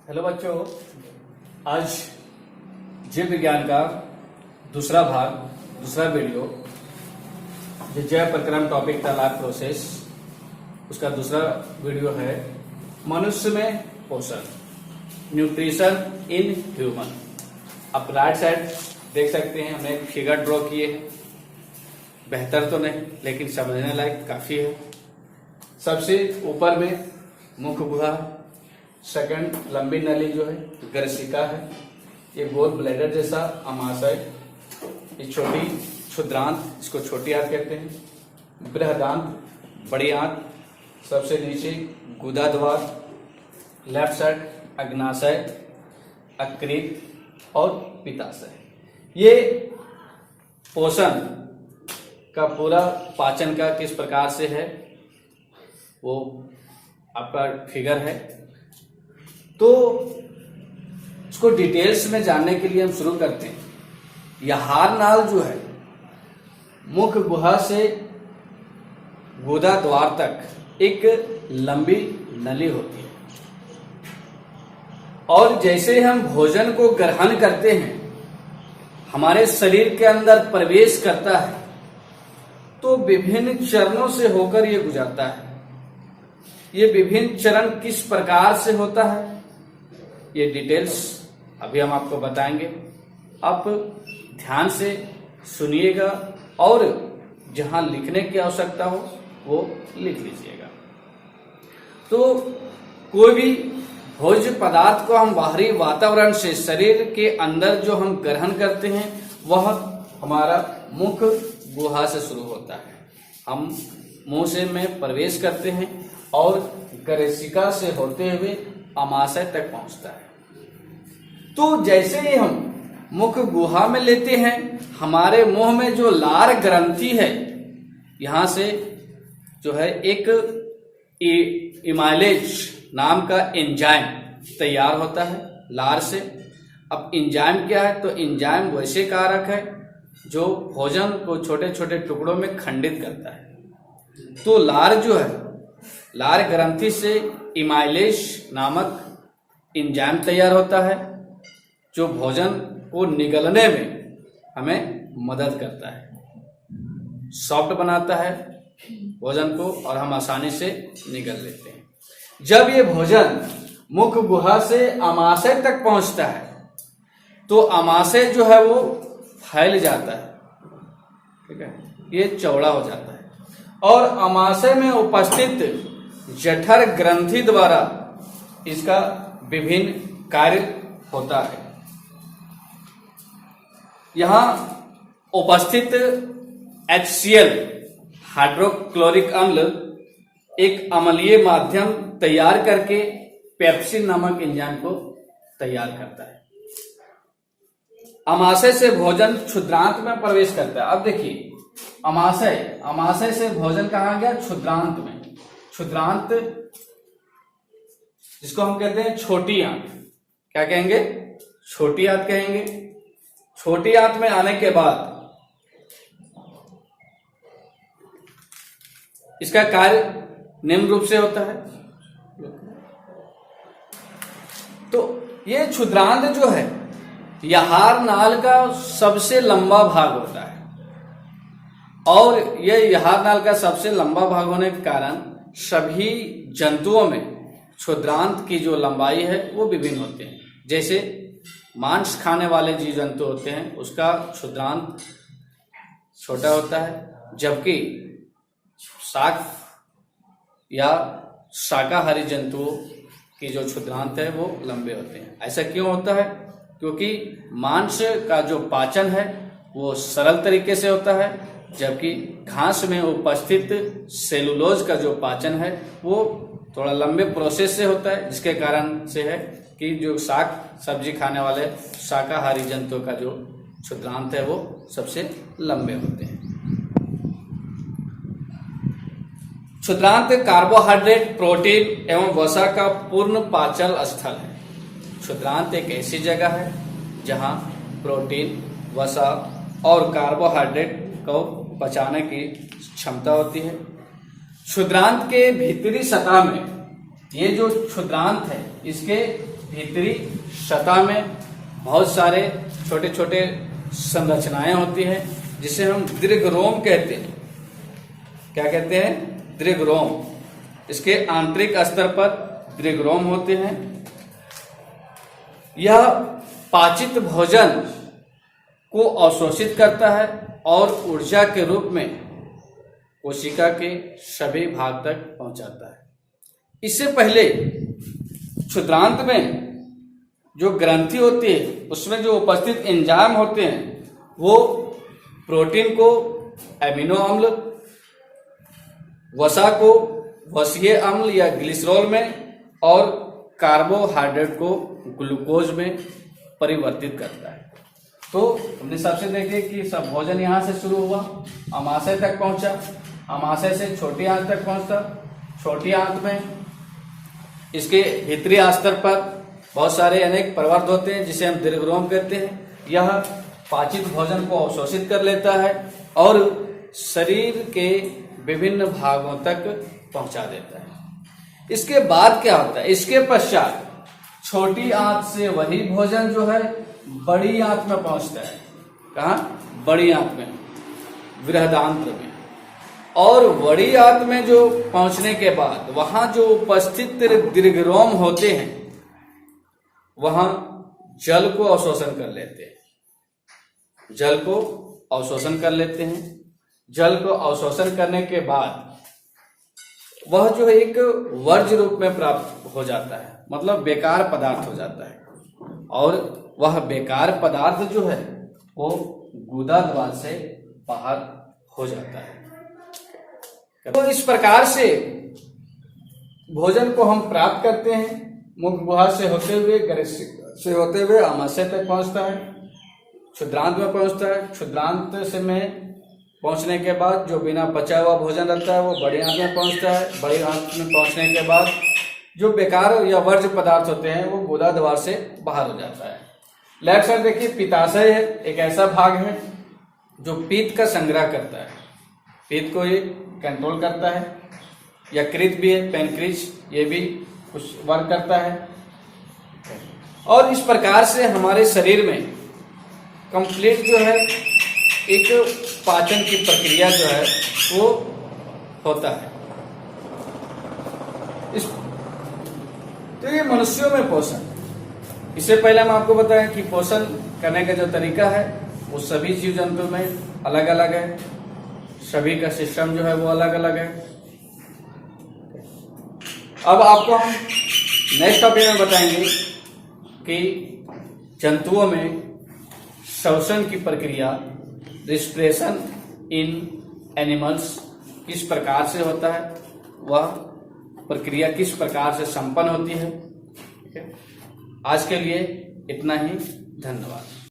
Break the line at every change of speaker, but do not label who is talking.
Hello बच्चों, आज जीव विज्ञान का दूसरा वीडियो जो जैव प्रक्रम टॉपिक था लाइफ प्रोसेस, उसका दूसरा वीडियो है मनुष्य में पोषण, न्यूट्रिशन इन ह्यूमन। आप राइट साइड देख सकते हैं, हमने एक फिगर ड्रॉ किए हैं। बेहतर तो नहीं लेकिन समझने लायक काफी है। सबसे ऊपर में मुख्य गुहा, सेकंड लंबी नली जो है गर्शिका है, ये गोल ब्लैडर जैसा अमाशय, ये छोटी क्षुद्रांत, इसको छोटी आंत कहते हैं, बृहदांत बड़ी आंत, सबसे नीचे गुदा द्वार, लेफ्ट साइड अग्नाशय, अकृत और पित्ताशय। ये पोषण का पूरा पाचन का किस प्रकार से है वो आपका फिगर है। तो इसको डिटेल्स में जानने के लिए हम शुरू करते हैं। यह हार नाल जो है मुख्य गुहा से गुदा द्वार तक एक लंबी नली होती है, और जैसे हम भोजन को ग्रहण करते हैं, हमारे शरीर के अंदर प्रवेश करता है, तो विभिन्न चरणों से होकर ये गुजरता है। ये विभिन्न चरण किस प्रकार से होता है, ये डिटेल्स अभी हम आपको बताएंगे। आप ध्यान से सुनिएगा और जहां लिखने की आवश्यकता हो वो लिख लीजिएगा। तो कोई भी भोज्य पदार्थ को हम बाहरी वातावरण से शरीर के अंदर जो हम ग्रहण करते हैं, वह हमारा मुख्य गुहा से शुरू होता है। हम मुंह से में प्रवेश करते हैं और गर्शिका से होते हुए अमाशय तक पहुंचता है। तो जैसे ही हम मुख्य गुहा में लेते हैं, हमारे मुंह में जो लार ग्रंथि है, यहां से जो है एक इमाइलेज नाम का एंजाइम तैयार होता है लार से। अब एंजाइम क्या है, तो एंजाइम वैसे कारक है जो भोजन को छोटे छोटे टुकड़ों में खंडित करता है। तो लार जो है, लार ग्रंथि से इमाइलेज नामक एंजाइम तैयार होता है, जो भोजन को निगलने में हमें मदद करता है, सॉफ्ट बनाता है भोजन को और हम आसानी से निगल लेते हैं। जब ये भोजन मुख्य गुहा से अमाशय तक पहुंचता है, तो अमाशय जो है वो फैल जाता है, ठीक है, ये चौड़ा हो जाता है, और अमाशय में उपस्थित जठर ग्रंथि द्वारा इसका विभिन्न कार्य होता है। यहां उपस्थित HCl हाइड्रोक्लोरिक अम्ल एक अम्लीय माध्यम तैयार करके पेप्सिन नामक एंजाइम को तैयार करता है। अमाशय से भोजन क्षुद्रांत में प्रवेश करता है। अब देखिए, अमाशय से भोजन कहाँ गया, क्षुद्रांत में। क्षुद्रांत जिसको हम कहते हैं छोटी आंत, क्या कहेंगे, छोटी आंत कहेंगे। छोटी आंत में आने के बाद इसका कार्य निम्न रूप से होता है। तो ये क्षुद्रांत जो है, यहार नाल का सबसे लंबा भाग होता है, और यह यहार नाल का सबसे लंबा भाग होने के कारण सभी जंतुओं में क्षुद्रांत की जो लंबाई है वो विभिन्न होते हैं। जैसे मांस खाने वाले जीव जंतु होते हैं, उसका क्षुद्रांत छोटा होता है, जबकि शाक या शाकाहारी जंतुओं की जो क्षुद्रांत है वो लंबे होते हैं। ऐसा क्यों होता है, क्योंकि मांस का जो पाचन है वो सरल तरीके से होता है, जबकि घास में उपस्थित सेलुलोज का जो पाचन है वो थोड़ा लंबे प्रोसेस से होता है, जिसके कारण से है कि जो शाक सब्जी खाने वाले शाकाहारी जंतुओं का जो क्षुद्रांत है वो सबसे लंबे होते हैं। क्षुद्रांत कार्बोहाइड्रेट, प्रोटीन एवं वसा का पूर्ण पाचन स्थल है। क्षुद्रांत एक ऐसी जगह है जहां प्रोटीन, वसा और कार्बोहाइड्रेट को पचाने की क्षमता होती है। क्षुद्रांत के भीतरी सतह में ये जो क्षुद्रांत है, इसके भीतरी सतह में बहुत सारे छोटे छोटे संरचनाएं होती हैं जिसे हम दीर्घरोम कहते हैं। क्या कहते हैं? दीर्घरोम। इसके आंतरिक स्तर पर दीर्घरोम होते हैं। यह पाचित भोजन को अवशोषित करता है और ऊर्जा के रूप में कोशिका के सभी भाग तक पहुंचाता है। इससे पहले क्षुद्रांत में जो ग्रंथि होती है उसमें जो उपस्थित एंजाइम होते हैं वो प्रोटीन को एमिनो अम्ल, वसा को वसीय अम्ल या ग्लिसरॉल में और कार्बोहाइड्रेट को ग्लूकोज में परिवर्तित करता है। तो हमने सबसे देखे कि सब भोजन यहाँ से शुरू हुआ, अमाशय तक पहुंचा, अमाशय से छोटी आंत तक पहुंचता, छोटी आंत में इसके भीतरी स्तर पर बहुत सारे अनेक प्रवर्त होते हैं जिसे हम दीर्घरोम कहते हैं। यह पाचित भोजन को अवशोषित कर लेता है और शरीर के विभिन्न भागों तक पहुंचा देता है। इसके बाद क्या होता है? इसके पश्चात छोटी आंत से वही भोजन जो है बड़ी आंत में पहुंचता है। कहाँ? बड़ी आंत में, बृहदांत्र में। और बड़ी आंत में जो पहुंचने के बाद वहां जो उपस्थित दीर्घरोम होते हैं वहां जल को अवशोषण कर लेते हैं। जल को अवशोषण कर लेते हैं। जल को अवशोषण करने के बाद वह जो एक वर्ज्य रूप में प्राप्त हो जाता है, मतलब बेकार पदार्थ हो जाता है। और वह बेकार पदार्थ जो है वो गुदा द्वार से बाहर हो जाता है। तो इस प्रकार से भोजन को हम प्राप्त करते हैं। मुख गुहा से होते हुए, गर्भ से होते हुए आमाशय तक पहुंचता है, क्षुद्रांत में पहुंचता है। क्षुद्रांत से में पहुंचने के बाद जो बिना पचा हुआ भोजन रहता है वो बड़ी आंत में पहुंचता है। बड़ी आंत में पहुंचने के बाद जो बेकार या वर्ज्य पदार्थ होते हैं वो गुदा द्वार से बाहर हो जाता है। लेफ्ट साइड देखिए, पित्ताशय है, एक ऐसा भाग है जो पित्त का संग्रह करता है, पित्त को ये कंट्रोल करता है। यकृत भी है, पैनक्रीज, ये भी कुछ वर्क करता है। और इस प्रकार से हमारे शरीर में कंप्लीट जो है एक पाचन की प्रक्रिया जो है वो होता है। तो ये मनुष्यों में पोषण, इससे पहले हम आपको बताएं कि पोषण करने का जो तरीका है वो सभी जीव जंतु में अलग अलग है, सभी का सिस्टम जो है वो अलग अलग है। अब आपको हम नेक्स्ट टॉपिक में बताएंगे कि जंतुओं में श्वसन की प्रक्रिया, रिस्पिरेशन इन एनिमल्स किस प्रकार से होता है, वह प्रक्रिया किस प्रकार से संपन्न होती है। ठीक है, आज के लिए इतना ही। धन्यवाद।